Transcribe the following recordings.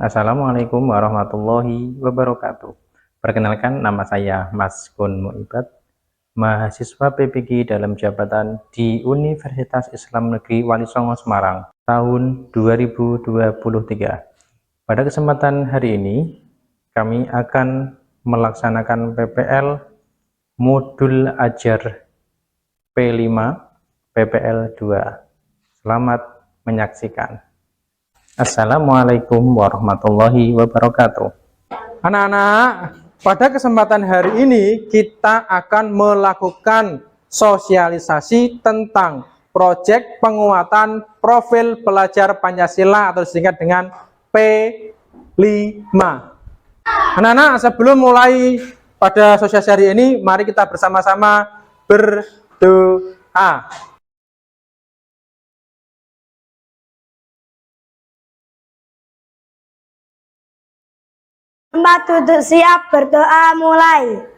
Assalamualaikum warahmatullahi wabarakatuh. Perkenalkan, nama saya Mas Kun Muibad, mahasiswa PPG dalam jabatan di Universitas Islam Negeri Wali Songo Semarang tahun 2023. Pada kesempatan hari ini, kami akan melaksanakan PPL modul ajar P5 PPL 2. Selamat menyaksikan. Assalamualaikum warahmatullahi wabarakatuh. Anak-anak, pada kesempatan hari ini kita akan melakukan sosialisasi tentang proyek penguatan profil pelajar Pancasila atau disingkat dengan P5. Anak-anak, sebelum mulai pada sosialisasi hari ini, mari kita bersama-sama berdoa. Tempat duduk siap, berdoa mulai.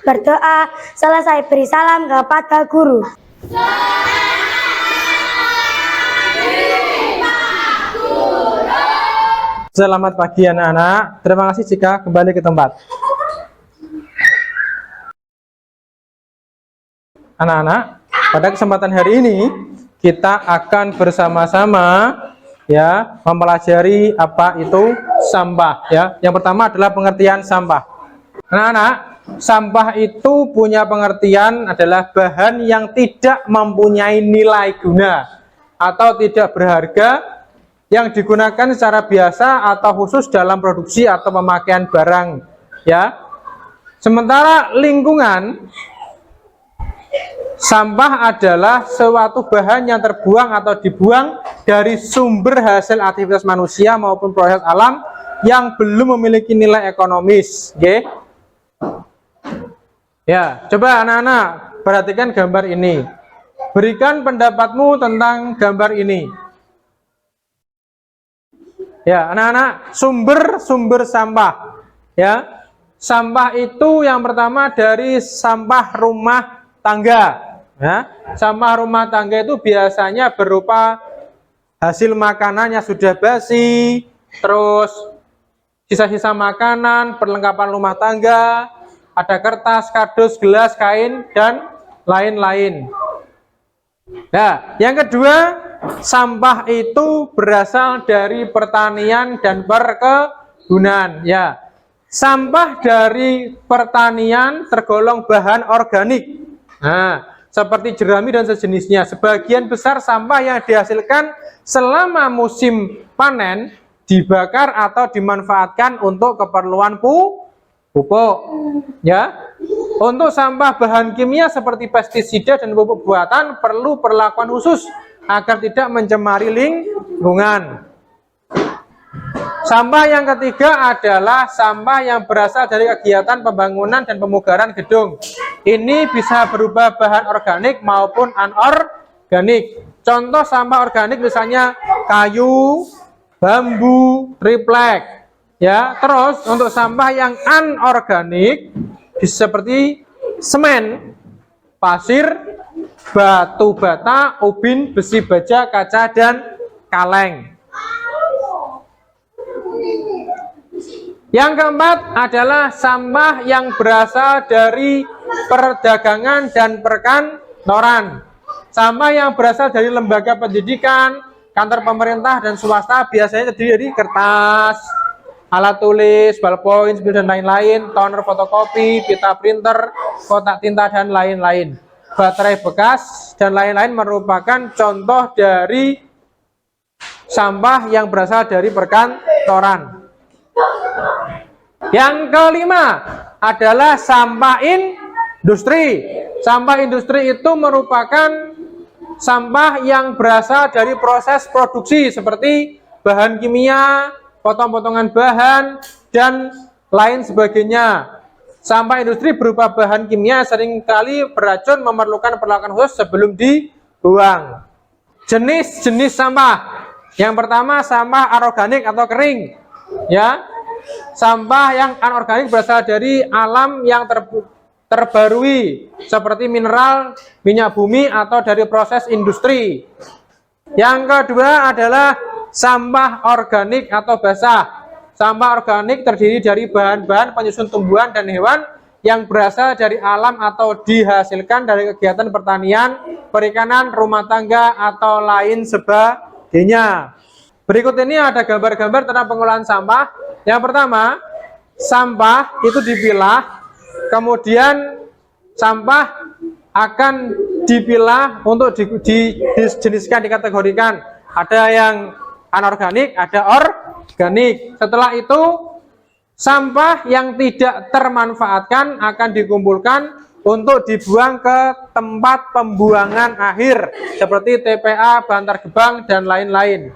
Berdoa selesai beri salam kepada guru. Selamat pagi anak-anak. Terima kasih jika kembali ke tempat. Anak-anak, pada kesempatan hari ini kita akan bersama-sama ya mempelajari apa itu sampah ya. Yang pertama adalah pengertian sampah. Anak-anak, sampah itu punya pengertian adalah bahan yang tidak mempunyai nilai guna atau tidak berharga yang digunakan secara biasa atau khusus dalam produksi atau pemakaian barang ya. Sementara lingkungan, sampah adalah suatu bahan yang terbuang atau dibuang dari sumber hasil aktivitas manusia maupun proses alam yang belum memiliki nilai ekonomis. Oke? Ya, coba anak-anak perhatikan gambar ini. Berikan pendapatmu tentang gambar ini. Ya, anak-anak, sumber sampah. Ya, sampah itu yang pertama dari sampah rumah tangga. Ya, sampah rumah tangga itu biasanya berupa hasil makanan yang sudah basi, terus sisa-sisa makanan, perlengkapan rumah tangga, ada kertas, kardus, gelas, kain, dan lain-lain. Nah, yang kedua, sampah itu berasal dari pertanian dan perkebunan. Ya, sampah dari pertanian tergolong bahan organik. Nah, seperti jerami dan sejenisnya. Sebagian besar sampah yang dihasilkan selama musim panen dibakar atau dimanfaatkan untuk keperluan pupuk. Ya, untuk sampah bahan kimia seperti pestisida dan pupuk buatan perlu perlakuan khusus agar tidak mencemari lingkungan. Sampah yang ketiga adalah sampah yang berasal dari kegiatan pembangunan dan pemugaran gedung. Ini bisa berupa bahan organik maupun anorganik. Contoh sampah organik misalnya kayu, bambu, triplek. Ya, terus untuk sampah yang anorganik seperti semen, pasir, batu bata, ubin, besi baja, kaca, dan kaleng. Yang keempat adalah sampah yang berasal dari perdagangan dan perkantoran. Sampah yang berasal dari lembaga pendidikan, kantor pemerintah dan swasta biasanya terdiri dari kertas, alat tulis, ballpoint, dan lain-lain, toner fotokopi, pita printer, kotak tinta, dan lain-lain. Baterai bekas dan lain-lain merupakan contoh dari sampah yang berasal dari perkantoran. Yang kelima adalah sampah industri. Sampah industri itu merupakan sampah yang berasal dari proses produksi seperti bahan kimia, potong-potongan bahan, dan lain sebagainya. Sampah industri berupa bahan kimia seringkali beracun, memerlukan perlakuan khusus sebelum dibuang. Jenis-jenis sampah. Yang pertama, sampah anorganik atau kering. Ya, sampah yang anorganik berasal dari alam yang terbarui seperti mineral, minyak bumi, atau dari proses industri. Yang kedua adalah sampah organik atau basah. Sampah organik terdiri dari bahan-bahan penyusun tumbuhan dan hewan yang berasal dari alam atau dihasilkan dari kegiatan pertanian, perikanan, rumah tangga, atau lain sebagainya. Berikut ini ada gambar-gambar tentang pengolahan sampah. Yang pertama, sampah itu dipilah, kemudian sampah akan dipilah untuk dijeniskan, dikategorikan. Ada yang anorganik, ada organik. Setelah itu, sampah yang tidak termanfaatkan akan dikumpulkan untuk dibuang ke tempat pembuangan akhir seperti TPA, Bantar Gebang, dan lain-lain.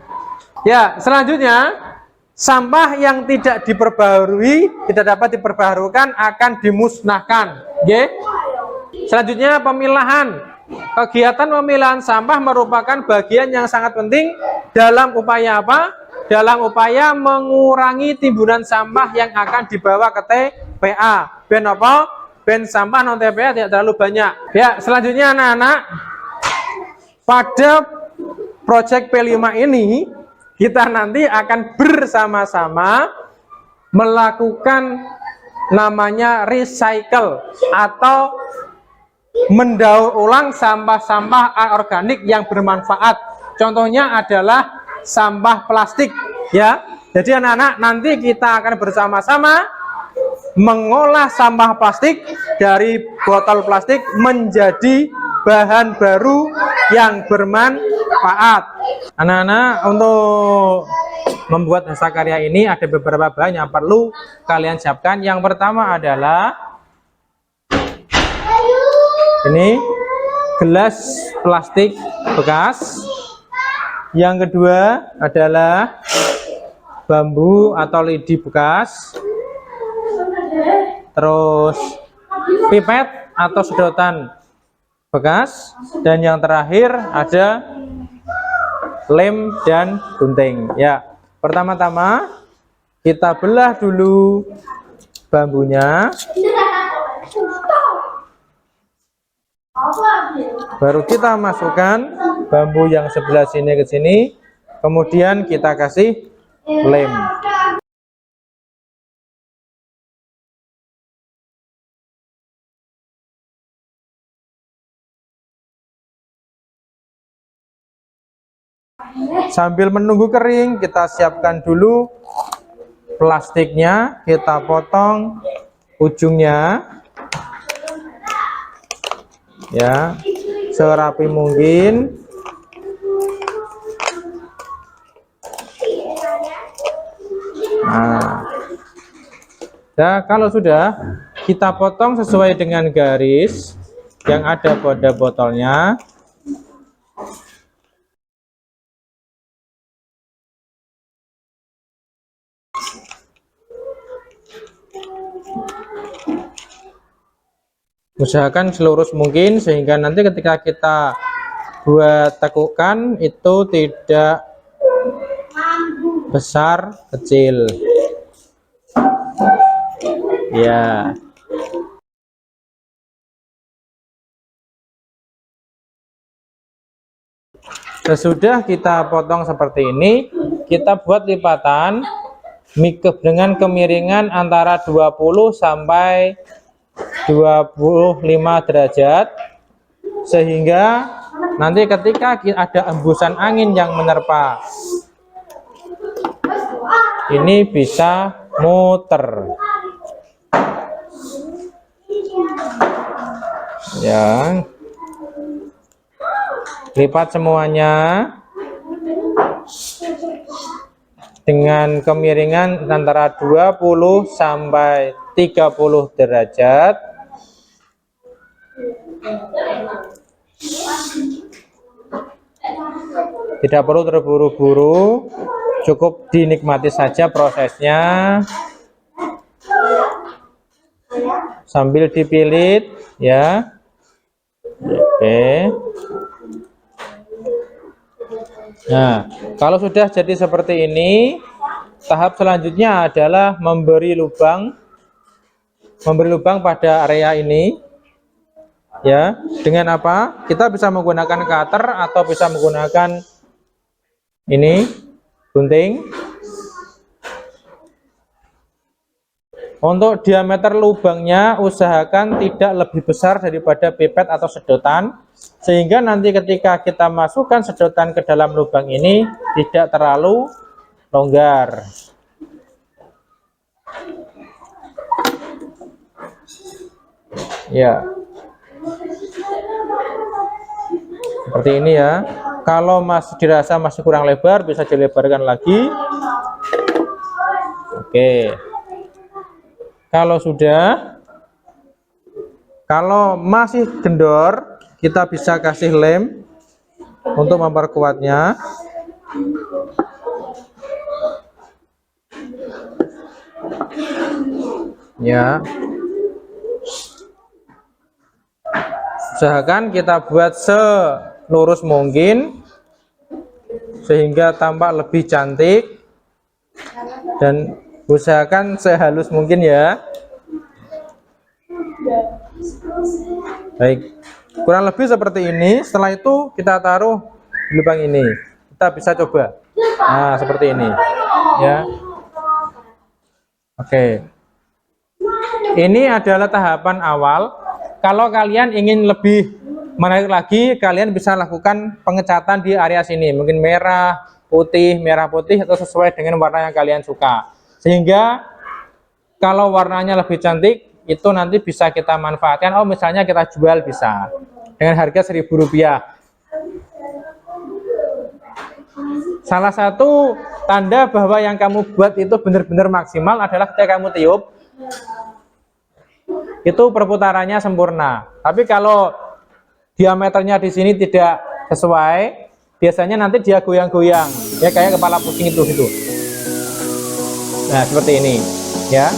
Ya, selanjutnya sampah yang tidak diperbaharui, tidak dapat diperbaharukan akan dimusnahkan. Oke. Selanjutnya pemilahan. Kegiatan pemilahan sampah merupakan bagian yang sangat penting dalam upaya apa? Dalam upaya mengurangi timbunan sampah yang akan dibawa ke TPA. Ben apa? Ben sampah non TPA tidak terlalu banyak. Ya, selanjutnya anak-anak, pada proyek P5 ini kita nanti akan bersama-sama melakukan namanya recycle atau mendaur ulang sampah-sampah anorganik yang bermanfaat. Contohnya adalah sampah plastik, ya. Jadi anak-anak, nanti kita akan bersama-sama mengolah sampah plastik dari botol plastik menjadi bahan baru yang bermanfaat. Anak-anak, untuk membuat hasil karya ini ada beberapa bahan yang perlu kalian siapkan. Yang pertama adalah ini gelas plastik bekas. Yang kedua adalah bambu atau lidi bekas. Terus pipet atau sedotan bekas, dan yang terakhir ada lem dan gunting. Ya, pertama-tama kita belah dulu bambunya, baru kita masukkan bambu yang sebelah sini ke sini, kemudian kita kasih lem. Sambil menunggu kering, kita siapkan dulu plastiknya, kita potong ujungnya ya serapi mungkin. Nah, ya, kalau sudah kita potong sesuai dengan garis yang ada pada botolnya. Usahakan selurus mungkin sehingga nanti ketika kita buat tekukan itu tidak besar kecil. Ya. Sesudah kita potong seperti ini, kita buat lipatan dengan kemiringan antara 20 sampai 25 derajat, sehingga nanti ketika ada embusan angin yang menerpa ini bisa muter ya. Lipat semuanya dengan kemiringan antara 20 sampai 30 derajat. Tidak perlu terburu-buru, cukup dinikmati saja prosesnya sambil dipilit ya. Oke. Nah, kalau sudah jadi seperti ini, tahap selanjutnya adalah memberi lubang pada area ini ya. Dengan apa? Kita bisa menggunakan cutter atau bisa menggunakan ini gunting. Untuk diameter lubangnya usahakan tidak lebih besar daripada pipet atau sedotan, sehingga nanti ketika kita masukkan sedotan ke dalam lubang ini tidak terlalu longgar. Ya, seperti ini ya. Kalau masih dirasa masih kurang lebar, bisa dilebarkan lagi. Oke. Kalau masih kendor, kita bisa kasih lem untuk memperkuatnya. Ya. Usahakan kita buat selurus mungkin sehingga tampak lebih cantik, dan usahakan sehalus mungkin ya. Baik, kurang lebih seperti ini. Setelah itu kita taruh di lubang ini. Kita bisa coba. Nah, seperti ini ya. Oke. Ini adalah tahapan awal. Kalau kalian ingin lebih menarik lagi, kalian bisa lakukan pengecatan di area sini. Mungkin merah putih, atau sesuai dengan warna yang kalian suka. Sehingga kalau warnanya lebih cantik, itu nanti bisa kita manfaatkan. Oh, misalnya kita jual bisa dengan harga Rp1.000. Salah satu tanda bahwa yang kamu buat itu benar-benar maksimal adalah ketika kamu tiup, itu perputarannya sempurna. Tapi kalau diameternya di sini tidak sesuai, biasanya nanti dia goyang-goyang, ya kayak kepala kucing itu gitu. Nah, seperti ini ya.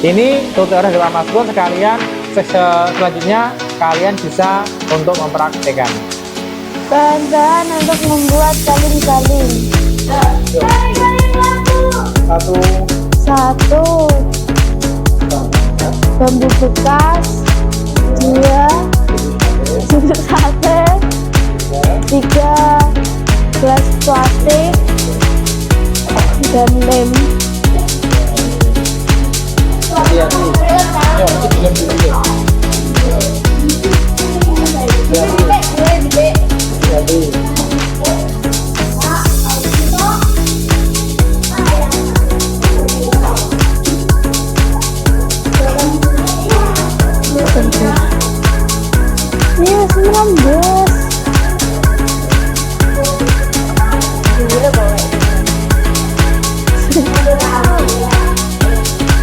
Ini tutorial dari Mas Gun. Sekalian selanjutnya kalian bisa untuk mempraktikkan Bahan-bahan untuk membuat saling-saling. Satu bambu bekas, 2 sudut sate, 3 gelas plastik, dan lem. Ini masih merembes.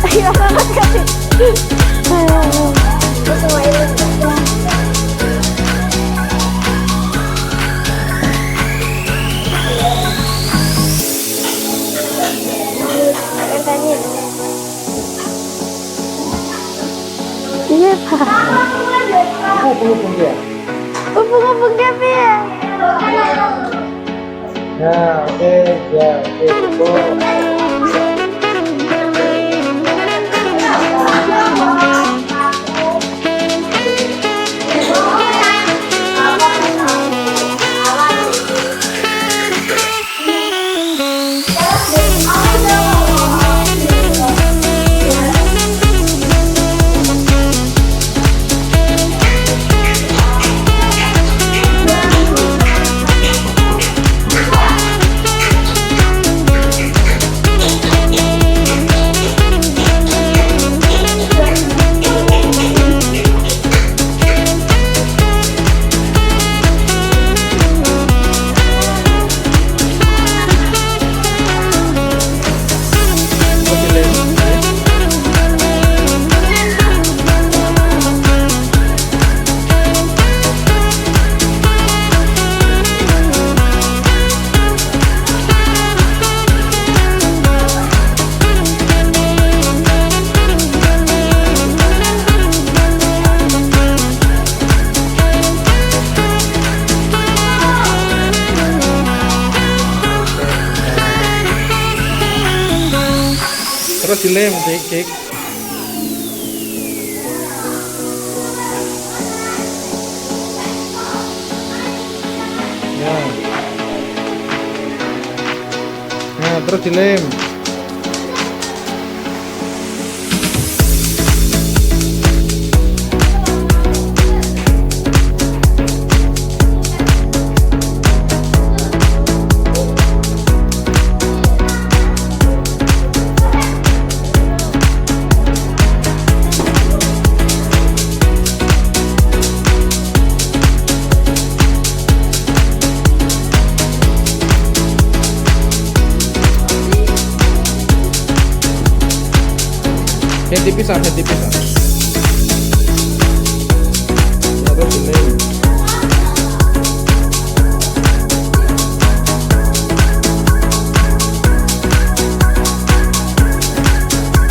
Ayo banget kasih. Iya Pak. Hubung-hubungnya piye? Ya, oke, ya, oke. Terus dilem, dik. Ya. Nah, terus dilem. Yang tipis. Ya, terus dilem.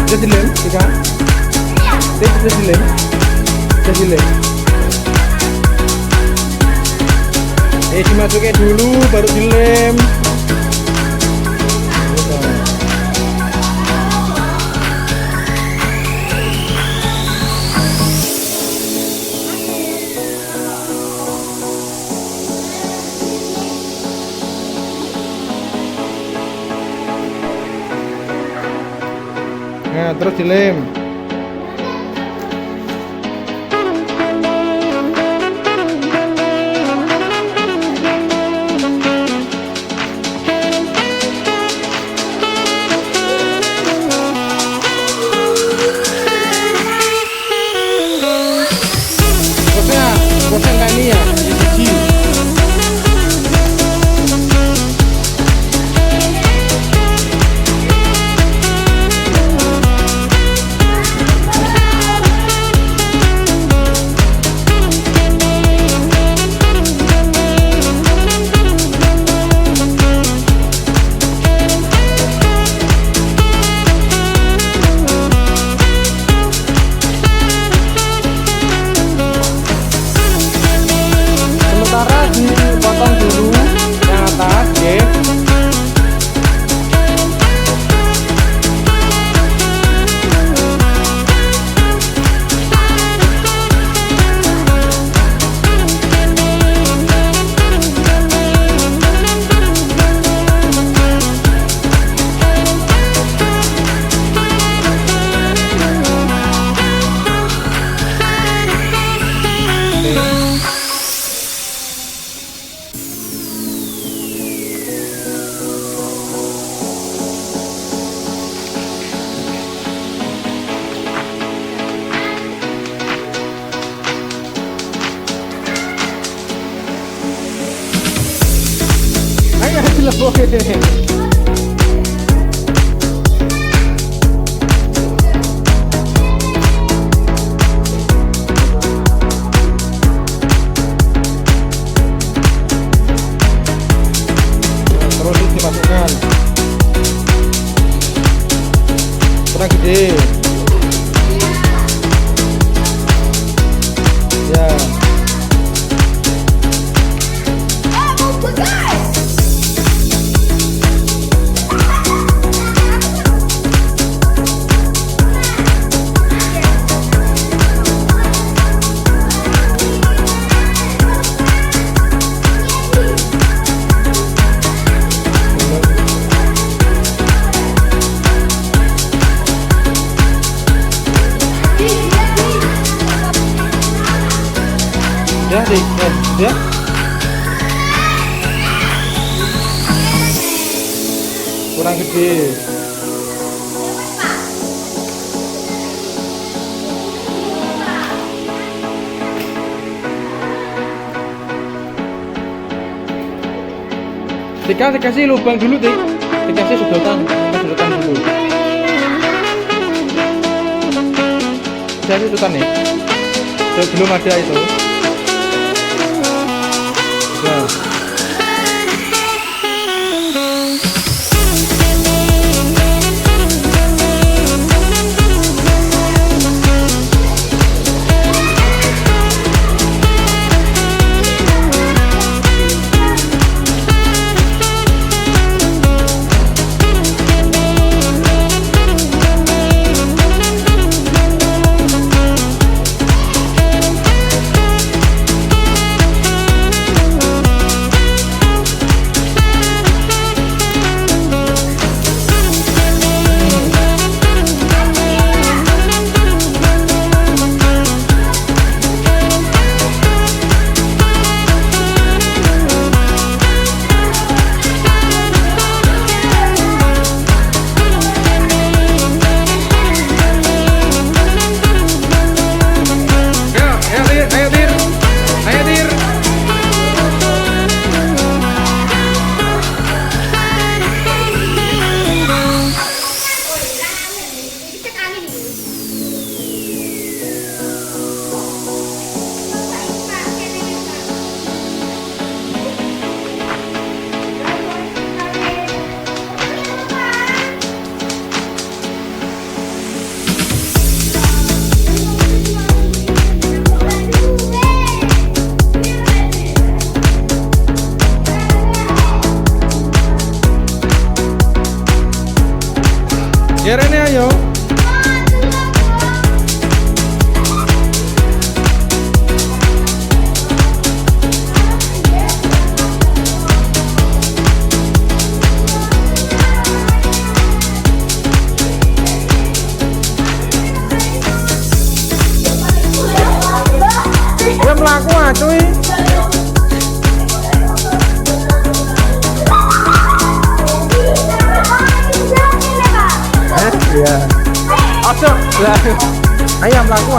Udah dilem, Tika? Udah dilem. Dimasukin dulu, baru dilem. Nah, terus dilem. Kosnya kayak ini ya, biji. Dipotong dulu yang atas, ya. Terus dimasukkan. Kurang gede. Ya. Ya, ya. Kurang gede. Dikasih lubang dulu, Dik. Dikasih sedotan dulu. Dikasih sedotan nih. Belum ada itu. Ya. Ya Rene ayo. Ya melaku cuy. Iya. Ojo. Lah. Ayo melaku.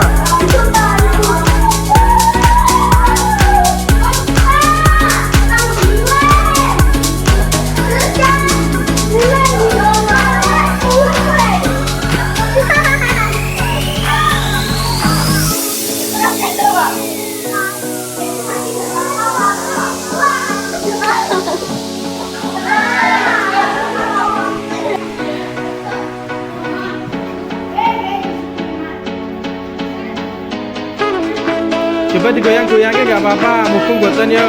Coba digoyang-goyangnya nggak apa-apa, mumpung boten yo.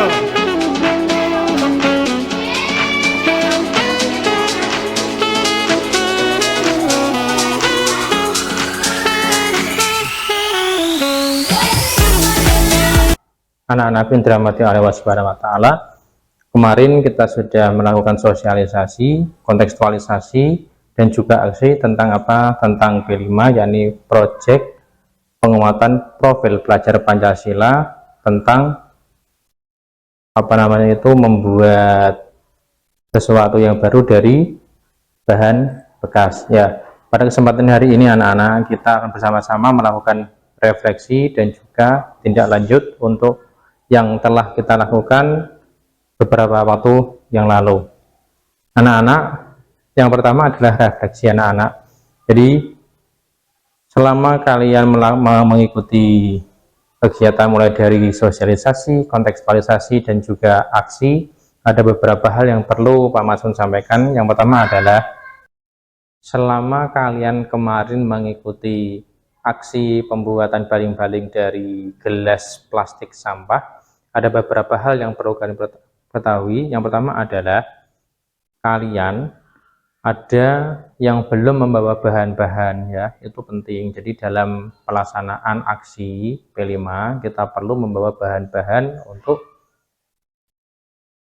Anak-anak yang dirahmati oleh Allah Subhanahu wa Ta'ala, kemarin kita sudah melakukan sosialisasi, kontekstualisasi, dan juga aksi tentang apa? Tentang P5, yakni project penguatan profil pelajar Pancasila, tentang apa namanya itu, membuat sesuatu yang baru dari bahan bekas. Ya, pada kesempatan hari ini anak-anak kita akan bersama-sama melakukan refleksi dan juga tindak lanjut untuk yang telah kita lakukan beberapa waktu yang lalu. Anak-anak, yang pertama adalah refleksi anak-anak. Jadi selama kalian mengikuti kegiatan mulai dari sosialisasi, kontekstualisasi, dan juga aksi, ada beberapa hal yang perlu Pak Masun sampaikan. Yang pertama adalah selama kalian kemarin mengikuti aksi pembuatan baling-baling dari gelas plastik sampah, ada beberapa hal yang perlu kalian ketahui. Yang pertama adalah kalian ada yang belum membawa bahan-bahan, ya, itu penting. Jadi dalam pelaksanaan aksi P5 kita perlu membawa bahan-bahan untuk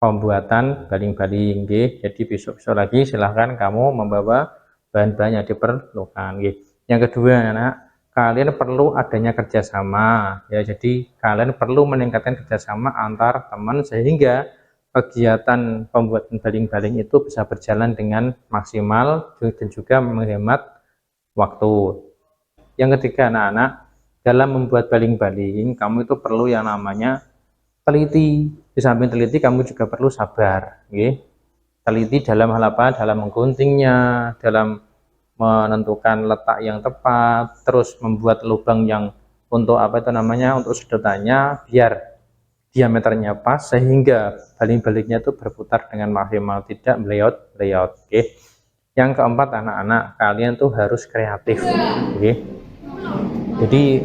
pembuatan baling-baling. Jadi besok-besok lagi silahkan kamu membawa bahan-bahan yang diperlukan. Yang kedua, anak, kalian perlu adanya kerjasama, ya. Jadi kalian perlu meningkatkan kerjasama antar teman sehingga kegiatan pembuatan baling-baling itu bisa berjalan dengan maksimal dan juga menghemat waktu. Yang ketiga, anak-anak, dalam membuat baling-baling kamu itu perlu yang namanya teliti. Di samping teliti kamu juga perlu sabar, teliti dalam hal apa? Dalam mengguntingnya, dalam menentukan letak yang tepat, terus membuat lubang yang untuk apa itu namanya, untuk sedotannya biar diameternya pas sehingga baling-balingnya itu berputar dengan maksimal, tidak meleot-leot. Yang keempat, anak-anak, kalian tuh harus kreatif. Jadi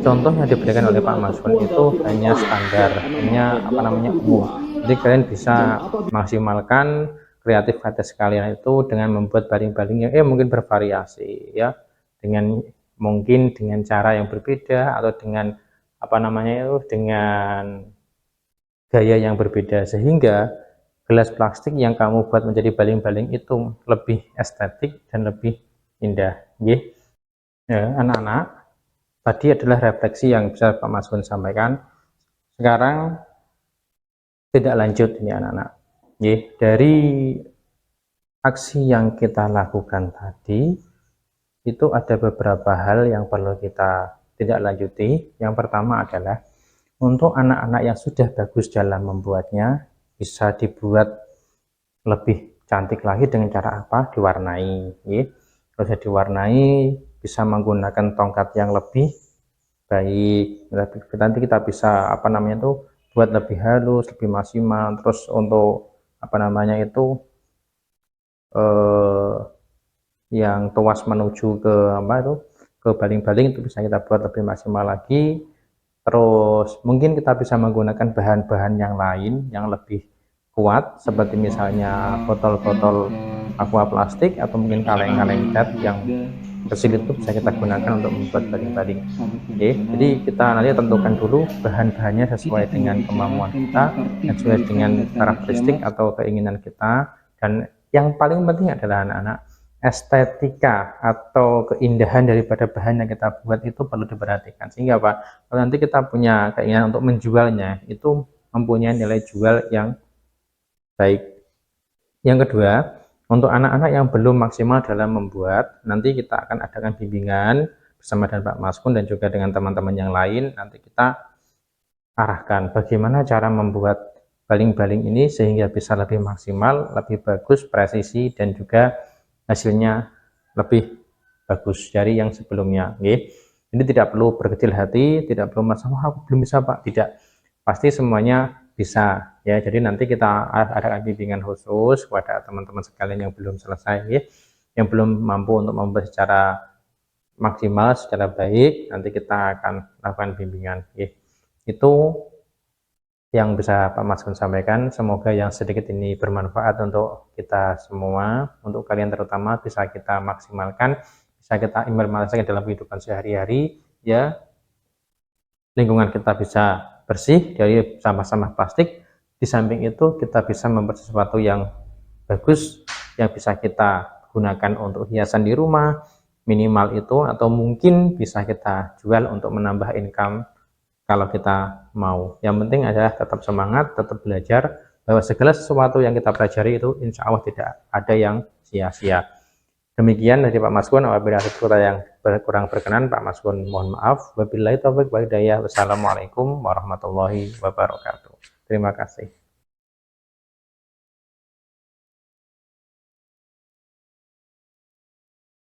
contoh yang diberikan oleh Pak Masun itu hanya standar, hanya apa namanya, umum. Jadi kalian bisa maksimalkan kreativitas kalian itu dengan membuat baling-baling yang mungkin bervariasi, ya, dengan mungkin dengan cara yang berbeda atau dengan apa namanya itu, dengan gaya yang berbeda, sehingga gelas plastik yang kamu buat menjadi baling-baling itu lebih estetik dan lebih indah. Ya, anak-anak, tadi adalah refleksi yang bisa Pak Masun sampaikan. Sekarang tidak lanjut ini anak-anak. Dari aksi yang kita lakukan tadi itu ada beberapa hal yang perlu kita tidak lanjuti. Yang pertama adalah untuk anak-anak yang sudah bagus dalam membuatnya, bisa dibuat lebih cantik lagi dengan cara apa? Diwarnai. Bisa diwarnai, bisa menggunakan tongkat yang lebih baik. Nanti kita bisa apa namanya itu, buat lebih halus, lebih maksimal. Terus untuk apa namanya itu, yang tuas menuju ke apa itu, ke baling-baling, itu bisa kita buat lebih maksimal lagi. Terus mungkin kita bisa menggunakan bahan-bahan yang lain yang lebih kuat, seperti misalnya botol-botol aqua plastik atau mungkin kaleng-kaleng cat yang kecil itu bisa kita gunakan untuk membuat baling-baling. Oke, jadi kita nanti tentukan dulu bahan-bahannya sesuai dengan kemampuan kita, sesuai dengan karakteristik atau keinginan kita, dan yang paling penting adalah anak-anak, estetika atau keindahan daripada bahan yang kita buat itu perlu diperhatikan, sehingga apa, kalau nanti kita punya keinginan untuk menjualnya itu mempunyai nilai jual yang baik. Yang kedua, untuk anak-anak yang belum maksimal dalam membuat, nanti kita akan adakan bimbingan bersama dengan Pak Maskun dan juga dengan teman-teman yang lain. Nanti kita arahkan bagaimana cara membuat baling-baling ini sehingga bisa lebih maksimal, lebih bagus, presisi, dan juga hasilnya lebih bagus dari yang sebelumnya. Oke. Ini tidak perlu berkecil hati, tidak perlu merasa, wah aku belum bisa Pak, tidak. Pasti semuanya bisa ya. Jadi nanti kita adakan bimbingan khusus kepada teman-teman sekalian yang belum selesai ya, yang belum mampu untuk membuat secara maksimal, secara baik, nanti kita akan lakukan bimbingan ya. Itu yang bisa Pak Maskun sampaikan. Semoga yang sedikit ini bermanfaat untuk kita semua, untuk kalian terutama bisa kita maksimalkan, bisa kita implementasikan dalam kehidupan sehari-hari ya. Lingkungan kita bisa bersih dari sampah-sampah plastik. Di samping itu kita bisa membuat sesuatu yang bagus yang bisa kita gunakan untuk hiasan di rumah minimal itu, atau mungkin bisa kita jual untuk menambah income kalau kita mau. Yang penting adalah tetap semangat, tetap belajar, bahwa segala sesuatu yang kita pelajari itu insya Allah tidak ada yang sia-sia. Demikian dari Pak Maskun. Apabila ada kata yang kurang berkenan, Pak Maskun mohon maaf. Wabillahi taufiq wal hidayah. Wassalamualaikum warahmatullahi wabarakatuh. Terima kasih.